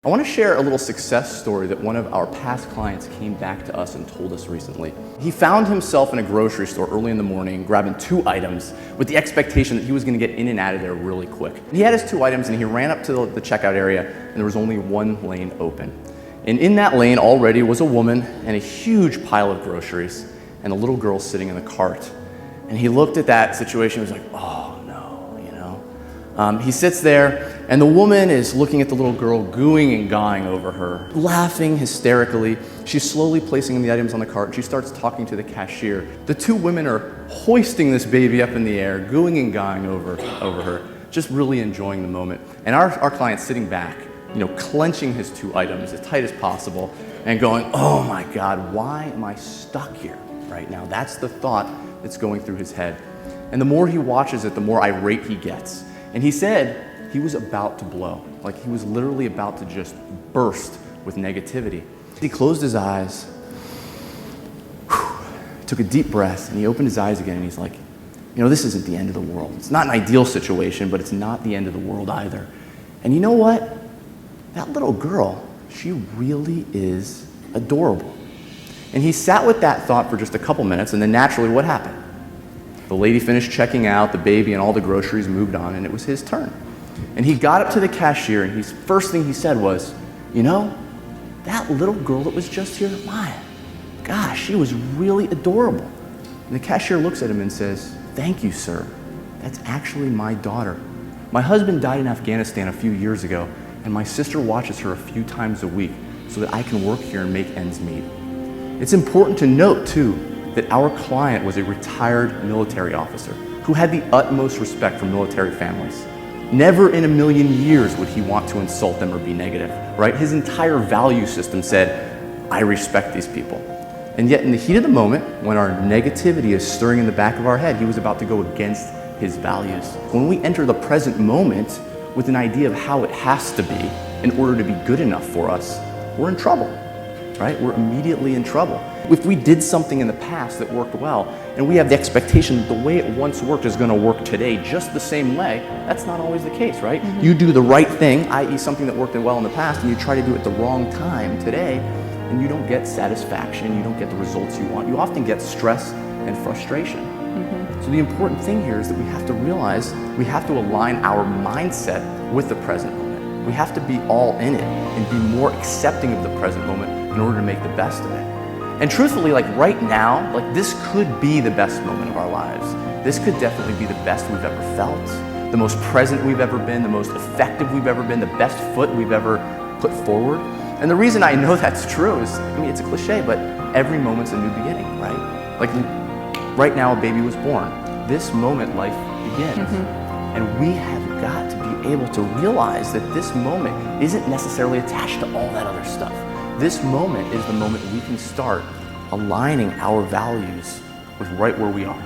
I want to share a little success story that one of our past clients came back to us and told us recently. He found himself in a grocery store early in the morning grabbing 2 items with the expectation that he was going to get in and out of there really quick. He had his 2 items and he ran up to the checkout area and there was only one lane open. And in that lane already was a woman and a huge pile of groceries and a little girl sitting in the cart. And he looked at that situation and was like, oh no, you know. He sits there and the woman is looking at the little girl, gooing and gawing over her, laughing hysterically. She's slowly placing the items on the cart. She starts talking to the cashier. The 2 women are hoisting this baby up in the air, gooing and gawing over her, just really enjoying the moment. And our client's sitting back, you know, clenching his 2 items as tight as possible and going, oh my God, why am I stuck here right now? That's the thought that's going through his head. And the more he watches it, the more irate he gets. And he said, he was about to blow. Like he was literally about to just burst with negativity. He closed his eyes, took a deep breath, and he opened his eyes again and he's like, you know, this isn't the end of the world. It's not an ideal situation, but it's not the end of the world either. And you know what? That little girl, she really is adorable. And he sat with that thought for just a couple minutes, and then naturally what happened? The lady finished checking out, the baby and all the groceries moved on, and it was his turn. And he got up to the cashier and first thing he said was, you know, that little girl that was just here, my gosh, she was really adorable. And the cashier looks at him and says, thank you, sir. That's actually my daughter. My husband died in Afghanistan a few years ago, and my sister watches her a few times a week so that I can work here and make ends meet. It's important to note, too, that our client was a retired military officer who had the utmost respect for military families. Never in a million years would he want to insult them or be negative, right? His entire value system said, I respect these people. And yet in the heat of the moment, when our negativity is stirring in the back of our head, he was about to go against his values. When we enter the present moment with an idea of how it has to be in order to be good enough for us, we're in trouble, right? We're immediately in trouble. If we did something in the past that worked well, and we have the expectation that the way it once worked is going to work today just the same way, that's not always the case, right? Mm-hmm. You do the right thing, i.e. something that worked well in the past, and you try to do it the wrong time today, and you don't get satisfaction, you don't get the results you want. You often get stress and frustration. Mm-hmm. So the important thing here is that we have to realize we have to align our mindset with the present moment. We have to be all in it and be more accepting of the present moment in order to make the best of it. And truthfully, like right now, like this could be the best moment of our lives. This could definitely be the best we've ever felt, the most present we've ever been, the most effective we've ever been, the best foot we've ever put forward. And the reason I know that's true is, I mean, it's a cliche, but every moment's a new beginning, right? Like right now, a baby was born. This moment, life begins. Mm-hmm. And we have got to be able to realize that this moment isn't necessarily attached to all that other stuff. This moment is the moment we can start aligning our values with right where we are.